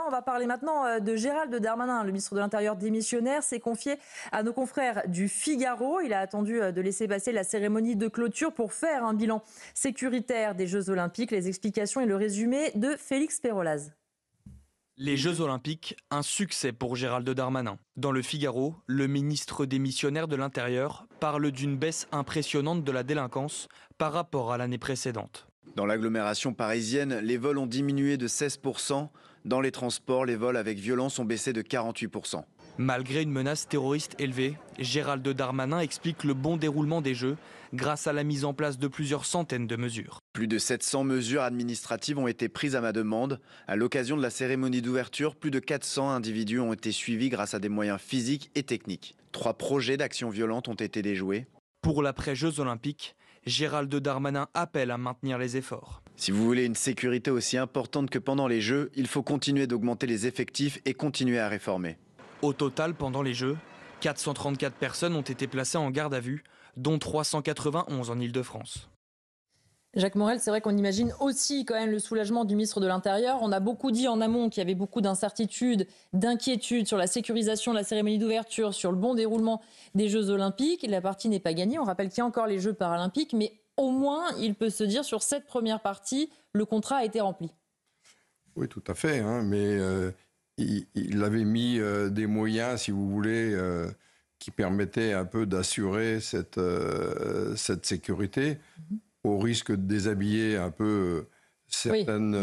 On va parler maintenant de Gérald Darmanin, le ministre de l'Intérieur démissionnaire, s'est confié à nos confrères du Figaro. Il a attendu de laisser passer la cérémonie de clôture pour faire un bilan sécuritaire des Jeux Olympiques. Les explications et le résumé de Félix Perolaz. Les Jeux Olympiques, un succès pour Gérald Darmanin. Dans le Figaro, le ministre démissionnaire de l'Intérieur parle d'une baisse impressionnante de la délinquance par rapport à l'année précédente. Dans l'agglomération parisienne, les vols ont diminué de 16%. Dans les transports, les vols avec violence ont baissé de 48%. Malgré une menace terroriste élevée, Gérald Darmanin explique le bon déroulement des Jeux grâce à la mise en place de plusieurs centaines de mesures. Plus de 700 mesures administratives ont été prises à ma demande. À l'occasion de la cérémonie d'ouverture, plus de 400 individus ont été suivis grâce à des moyens physiques et techniques. 3 projets d'action violente ont été déjoués. Pour l'après-Jeux Olympiques, Gérald Darmanin appelle à maintenir les efforts. Si vous voulez une sécurité aussi importante que pendant les Jeux, il faut continuer d'augmenter les effectifs et continuer à réformer. Au total, pendant les Jeux, 434 personnes ont été placées en garde à vue, dont 391 en Ile-de-France. Jacques Morel, c'est vrai qu'on imagine aussi quand même le soulagement du ministre de l'Intérieur. On a beaucoup dit en amont qu'il y avait beaucoup d'incertitudes, d'inquiétudes sur la sécurisation de la cérémonie d'ouverture, sur le bon déroulement des Jeux Olympiques. La partie n'est pas gagnée. On rappelle qu'il y a encore les Jeux paralympiques, mais au moins, il peut se dire sur cette première partie, le contrat a été rempli. Oui, tout à fait. Mais il avait mis des moyens, si vous voulez, qui permettaient un peu d'assurer cette sécurité. Au risque de déshabiller un peu certaines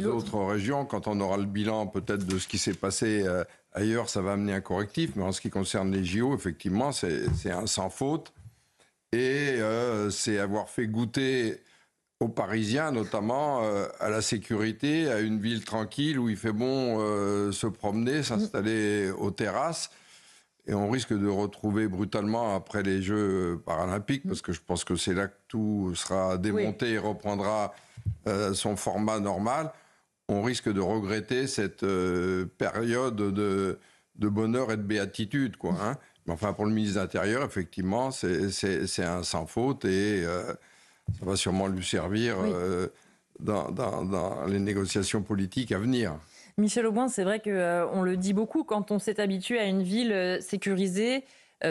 autres régions. Quand on aura le bilan peut-être de ce qui s'est passé ailleurs, ça va amener un correctif. Mais en ce qui concerne les JO, effectivement, c'est un sans faute. Et c'est avoir fait goûter aux Parisiens, notamment, à la sécurité, à une ville tranquille où il fait bon se promener, s'installer aux terrasses. Et on risque de retrouver brutalement après les Jeux paralympiques, parce que je pense que c'est là que tout sera démonté et reprendra son format normal. On risque de regretter cette période de bonheur et de béatitude, quoi. Mais enfin, pour le ministre de l'Intérieur, effectivement, c'est un sans faute et ça va sûrement lui servir dans les négociations politiques à venir. Michel Auboin, c'est vrai qu'on le dit beaucoup, quand on s'est habitué à une ville sécurisée,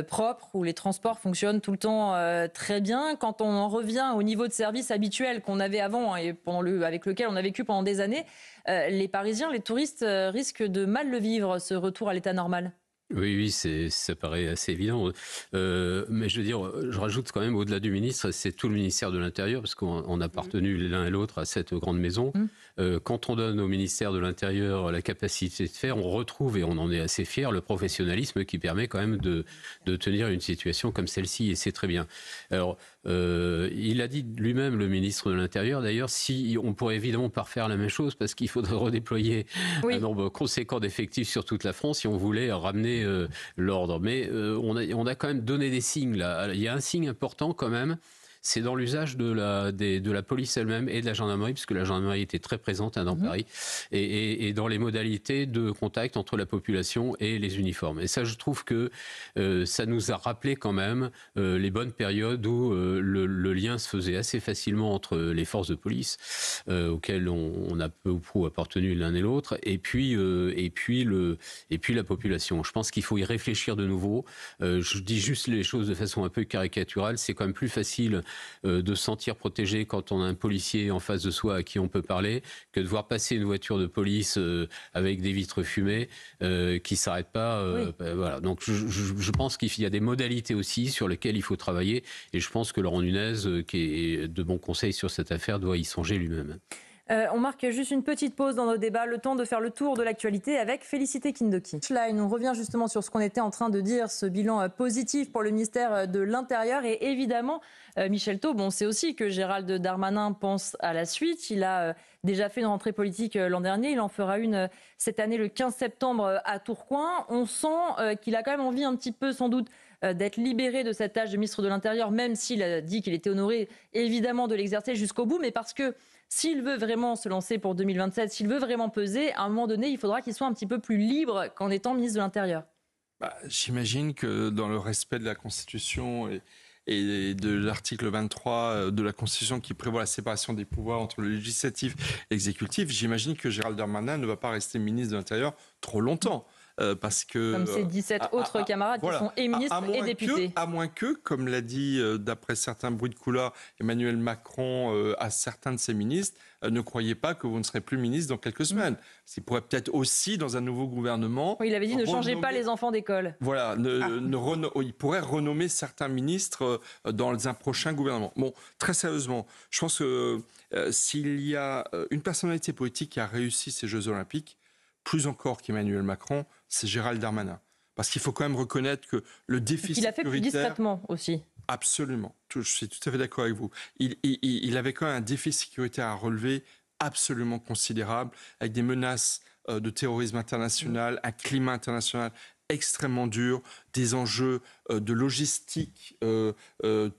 propre, où les transports fonctionnent tout le temps très bien, quand on en revient au niveau de service habituel qu'on avait avant et avec lequel on a vécu pendant des années, les Parisiens, les touristes risquent de mal le vivre, ce retour à l'état normal. Oui, ça paraît assez évident. Mais je veux dire, je rajoute quand même, au-delà du ministre, c'est tout le ministère de l'Intérieur, parce qu'on a appartenu l'un et l'autre à cette grande maison. Quand on donne au ministère de l'Intérieur la capacité de faire, on retrouve, et on en est assez fiers, le professionnalisme qui permet quand même de tenir une situation comme celle-ci, et c'est très bien. Alors, il a dit lui-même, le ministre de l'Intérieur, d'ailleurs, on pourrait évidemment pas refaire la même chose, parce qu'il faudrait redéployer un nombre conséquent d'effectifs sur toute la France si on voulait ramener l'ordre. Mais on a quand même donné des signes là. Il y a un signe important quand même, c'est dans l'usage de la police elle-même et de la gendarmerie, puisque la gendarmerie était très présente dans Paris, et dans les modalités de contact entre la population et les uniformes. Et ça, je trouve que ça nous a rappelé quand même les bonnes périodes où le lien se faisait assez facilement entre les forces de police, auxquelles on a peu ou prou appartenu l'un et l'autre, et puis la population. Je pense qu'il faut y réfléchir de nouveau. Je dis juste les choses de façon un peu caricaturale. C'est quand même plus facile de se sentir protégé quand on a un policier en face de soi à qui on peut parler, que de voir passer une voiture de police avec des vitres fumées qui ne s'arrête pas. Voilà. Donc je pense qu'il y a des modalités aussi sur lesquelles il faut travailler, et je pense que Laurent Nunez, qui est de bons conseils sur cette affaire, doit y songer lui-même. On marque juste une petite pause dans nos débats, le temps de faire le tour de l'actualité avec Félicité Kindoki. Là, on revient justement sur ce qu'on était en train de dire, ce bilan positif pour le ministère de l'Intérieur. Et évidemment, Michel Taube, on sait aussi que Gérald Darmanin pense à la suite. Il a déjà fait une rentrée politique l'an dernier, il en fera une cette année le 15 septembre à Tourcoing. On sent qu'il a quand même envie un petit peu sans doute d'être libéré de cette tâche de ministre de l'Intérieur, même s'il a dit qu'il était honoré évidemment de l'exercer jusqu'au bout, mais parce que s'il veut vraiment se lancer pour 2027, s'il veut vraiment peser, à un moment donné, il faudra qu'il soit un petit peu plus libre qu'en étant ministre de l'Intérieur. J'imagine que dans le respect de la Constitution et de l'article 23 de la Constitution qui prévoit la séparation des pouvoirs entre le législatif et l'exécutif, j'imagine que Gérald Darmanin ne va pas rester ministre de l'Intérieur trop longtemps. Parce que, comme ses 17 autres camarades qui sont et ministres et députés. À moins que, comme l'a dit d'après certains bruits de couloir Emmanuel Macron à certains de ses ministres, ne croyez pas que vous ne serez plus ministre dans quelques semaines. Il pourrait peut-être aussi, dans un nouveau gouvernement... Oui, il avait dit ne changez pas les enfants d'école. Voilà, il pourrait renommer certains ministres dans un prochain gouvernement. Bon, très sérieusement, je pense que s'il y a une personnalité politique qui a réussi ces Jeux Olympiques, plus encore qu'Emmanuel Macron, c'est Gérald Darmanin. Parce qu'il faut quand même reconnaître que le défi sécuritaire... Il a fait plus discrètement aussi. Absolument. Je suis tout à fait d'accord avec vous. Il avait quand même un défi sécuritaire à relever absolument considérable, avec des menaces de terrorisme international, un climat international extrêmement dur, des enjeux de logistique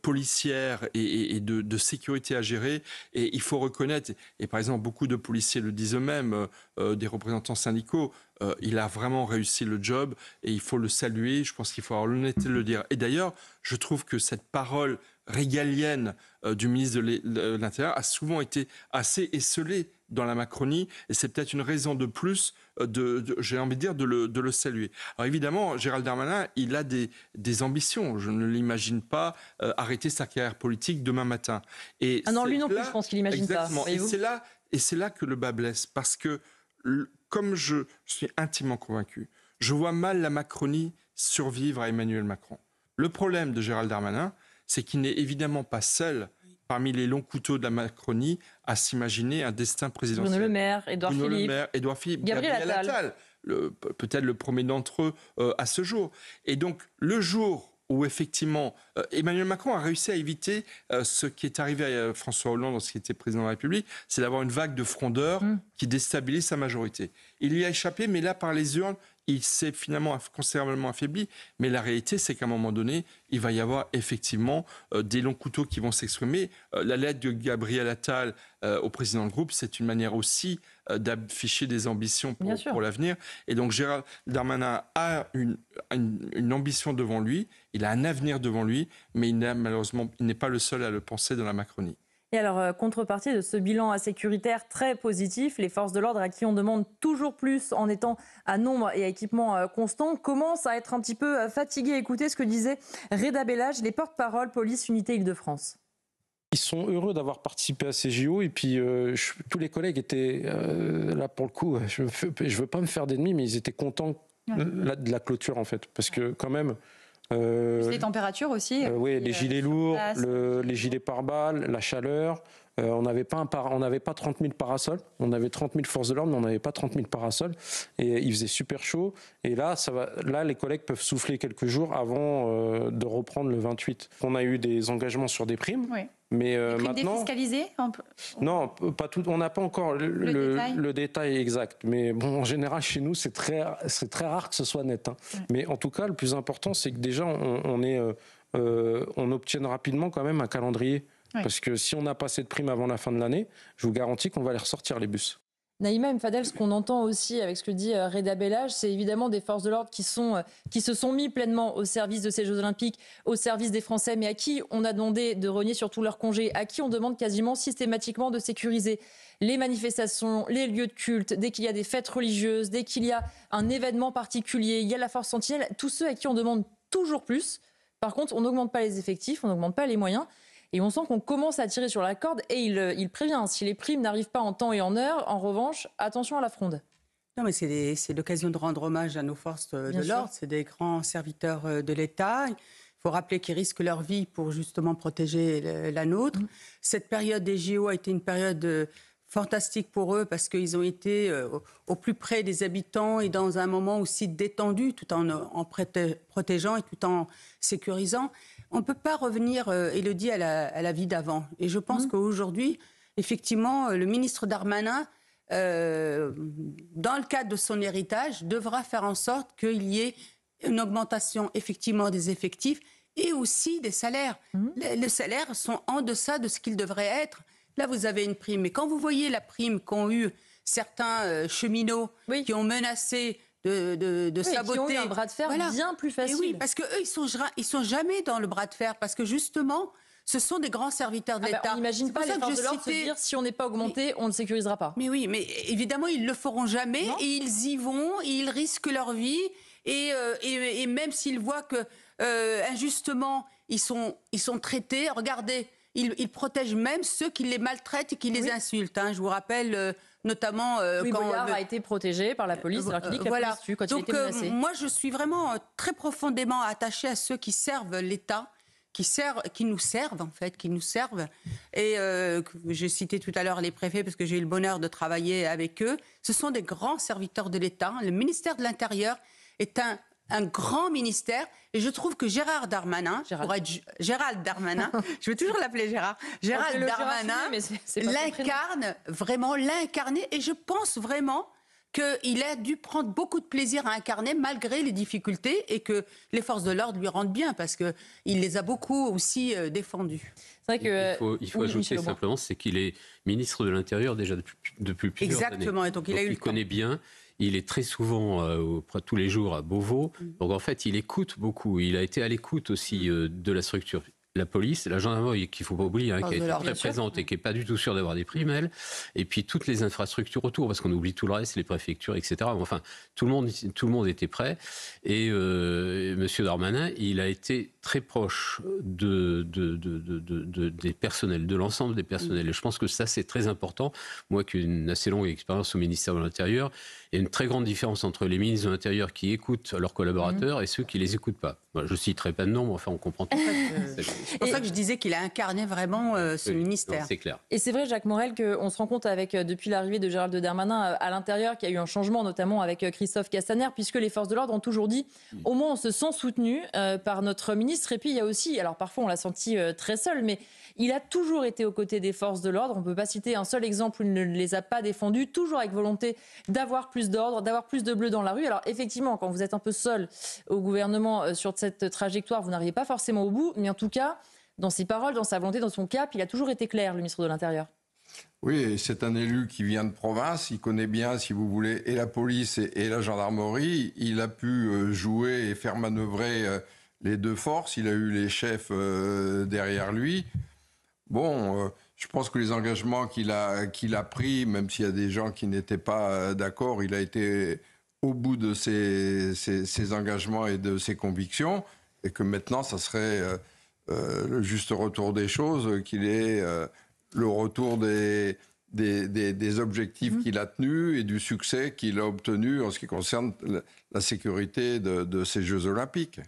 policière et de sécurité à gérer. Et il faut reconnaître, et par exemple beaucoup de policiers le disent eux-mêmes, des représentants syndicaux, il a vraiment réussi le job et il faut le saluer. Je pense qu'il faut avoir l'honnêteté de le dire. Et d'ailleurs, je trouve que cette parole régalienne du ministre de l'Intérieur a souvent été assez esselée dans la Macronie, et c'est peut-être une raison de plus, j'ai envie de dire, de le saluer. Alors évidemment, Gérald Darmanin, il a des ambitions. Je ne l'imagine pas arrêter sa carrière politique demain matin. Et non, lui non plus, je pense qu'il n'imagine pas. Exactement. Et c'est là que le bas blesse, parce que, comme je suis intimement convaincu, je vois mal la Macronie survivre à Emmanuel Macron. Le problème de Gérald Darmanin, c'est qu'il n'est évidemment pas seul parmi les longs couteaux de la Macronie à s'imaginer un destin présidentiel. Bruno Le Maire, Édouard Philippe, Gabriel Attal, peut-être le premier d'entre eux à ce jour. Et donc, le jour où effectivement Emmanuel Macron a réussi à éviter ce qui est arrivé à François Hollande lorsqu'il était président de la République, c'est d'avoir une vague de frondeurs qui déstabilise sa majorité. Il y a échappé, mais là, par les urnes, il s'est finalement considérablement affaibli. Mais la réalité, c'est qu'à un moment donné, il va y avoir effectivement des longs couteaux qui vont s'exprimer. La lettre de Gabriel Attal au président du groupe, c'est une manière aussi d'afficher des ambitions pour l'avenir. Et donc Gérald Darmanin a une ambition devant lui, il a un avenir devant lui, mais malheureusement, il n'est pas le seul à le penser dans la Macronie. Et alors, contrepartie de ce bilan sécuritaire très positif, les forces de l'ordre à qui on demande toujours plus en étant à nombre et à équipement constant commencent à être un petit peu fatigués. Écoutez ce que disait Reda Bellage, les porte-parole police unité Île-de-France. Ils sont heureux d'avoir participé à ces JO et puis tous les collègues étaient là pour le coup, je veux pas me faire d'ennemis, mais ils étaient contents de la clôture en fait, parce que quand même... les températures aussi. Oui, les gilets lourds, les gilets pare-balles, la chaleur. On n'avait pas 30 000 parasols. On avait 30 000 forces de l'ordre, mais on n'avait pas 30 000 parasols. Et il faisait super chaud. Et là, les collègues peuvent souffler quelques jours avant de reprendre le 28. On a eu des engagements sur des primes. Oui. Mais primes maintenant, défiscalisées non, pas tout. On n'a pas encore le détail exact. Mais bon, en général, chez nous, c'est très rare que ce soit net. Ouais. Mais en tout cas, le plus important, c'est que déjà, on obtienne rapidement quand même un calendrier. Ouais. Parce que si on n'a pas assez de primes avant la fin de l'année, je vous garantis qu'on va les ressortir, les bus. Naïma Mfadel, ce qu'on entend aussi avec ce que dit Reda Bellage, c'est évidemment des forces de l'ordre qui se sont mis pleinement au service de ces Jeux Olympiques, au service des Français, mais à qui on a demandé de renier sur tous leurs congés, à qui on demande quasiment systématiquement de sécuriser les manifestations, les lieux de culte, dès qu'il y a des fêtes religieuses, dès qu'il y a un événement particulier, il y a la force sentinelle, tous ceux à qui on demande toujours plus. Par contre, on n'augmente pas les effectifs, on n'augmente pas les moyens. Et on sent qu'on commence à tirer sur la corde et il prévient, si les primes n'arrivent pas en temps et en heure, en revanche, attention à la fronde. Non, mais c'est l'occasion de rendre hommage à nos forces de l'ordre. C'est des grands serviteurs de l'État. Il faut rappeler qu'ils risquent leur vie pour justement protéger la nôtre. Cette période des JO a été une période fantastique pour eux parce qu'ils ont été au plus près des habitants et dans un moment aussi détendu, tout en protégeant et tout en sécurisant. On ne peut pas revenir, Élodie, à la vie d'avant. Et je pense qu'aujourd'hui, effectivement, le ministre Darmanin, dans le cadre de son héritage, devra faire en sorte qu'il y ait une augmentation effectivement des effectifs et aussi des salaires. Les salaires sont en deçà de ce qu'ils devraient être. Là, vous avez une prime. Mais quand vous voyez la prime qu'ont eue certains cheminots qui ont menacé saboter. Qui ont eu un bras de fer bien plus facile. Et oui, parce qu'eux, ils sont jamais dans le bras de fer, parce que justement, ce sont des grands serviteurs de l'État. On n'imagine pas les forces de l'ordre se dire si on n'est pas augmenté, on ne sécurisera pas. Mais oui, mais évidemment, ils le feront jamais, et ils y vont, et ils risquent leur vie, et même s'ils voient que injustement, ils sont traités, regardez, ils protègent même ceux qui les maltraitent et qui les insultent. Je vous rappelle notamment quand Boyard a été protégé par la police alors qu'il dit que la police tue quand il était menacé. Moi, je suis vraiment très profondément attachée à ceux qui servent l'État, qui nous servent en fait, qui nous servent. Et j'ai cité tout à l'heure les préfets parce que j'ai eu le bonheur de travailler avec eux. Ce sont des grands serviteurs de l'État. Le ministère de l'Intérieur est un grand ministère, et je trouve que Gérald Darmanin, je veux toujours l'appeler Gérald Darmanin, l'incarne, vraiment l'incarner, et je pense vraiment qu'il a dû prendre beaucoup de plaisir à incarner malgré les difficultés, et que les forces de l'ordre lui rendent bien, parce qu'il les a beaucoup aussi défendus. C'est vrai que il faut ajouter simplement, c'est qu'il est ministre de l'Intérieur déjà depuis plusieurs années. Exactement, et donc il connaît bien. Il est très souvent, tous les jours, à Beauvau. Donc en fait, il écoute beaucoup. Il a été à l'écoute aussi de la structure. La police, la gendarmerie, qu'il ne faut pas oublier, qui a été très présente et qui n'est pas du tout sûre d'avoir des primes, elle. Et puis toutes les infrastructures autour, parce qu'on oublie tout le reste, les préfectures, etc. Enfin, tout le monde était prêt. Et M. Darmanin, il a été très proche des personnels, de l'ensemble des personnels. Et je pense que ça, c'est très important. Moi, qui ai une assez longue expérience au ministère de l'Intérieur, il y a une très grande différence entre les ministres de l'Intérieur qui écoutent leurs collaborateurs et ceux qui ne les écoutent pas. Moi, je ne citerai pas de nom, mais enfin, on comprend tout. C'est pour ça que je disais qu'il a incarné vraiment ce ministère. C'est clair. Et c'est vrai, Jacques Morel, qu'on se rend compte depuis l'arrivée de Gérald Darmanin à l'intérieur, qu'il y a eu un changement, notamment avec Christophe Castaner, puisque les forces de l'ordre ont toujours dit, au moins on se sent soutenu par notre ministre. Et puis il y a aussi, alors parfois on l'a senti très seul, mais il a toujours été aux côtés des forces de l'ordre. On ne peut pas citer un seul exemple où il ne les a pas défendus, toujours avec volonté d'avoir plus d'ordre, d'avoir plus de bleu dans la rue. Alors effectivement, quand vous êtes un peu seul au gouvernement sur cette trajectoire, vous n'arrivez pas forcément au bout, mais en tout cas, dans ses paroles, dans sa volonté, dans son cap, il a toujours été clair, le ministre de l'Intérieur. Oui, c'est un élu qui vient de province, il connaît bien, si vous voulez, et la police et la gendarmerie. Il a pu jouer et faire manœuvrer les deux forces, il a eu les chefs derrière lui. Bon, je pense que les engagements qu'il a pris, même s'il y a des gens qui n'étaient pas d'accord, il a été au bout de ses engagements et de ses convictions, et que maintenant, ça serait le juste retour des choses, qu'il ait le retour des objectifs qu'il a tenus et du succès qu'il a obtenu en ce qui concerne la sécurité de ces Jeux Olympiques.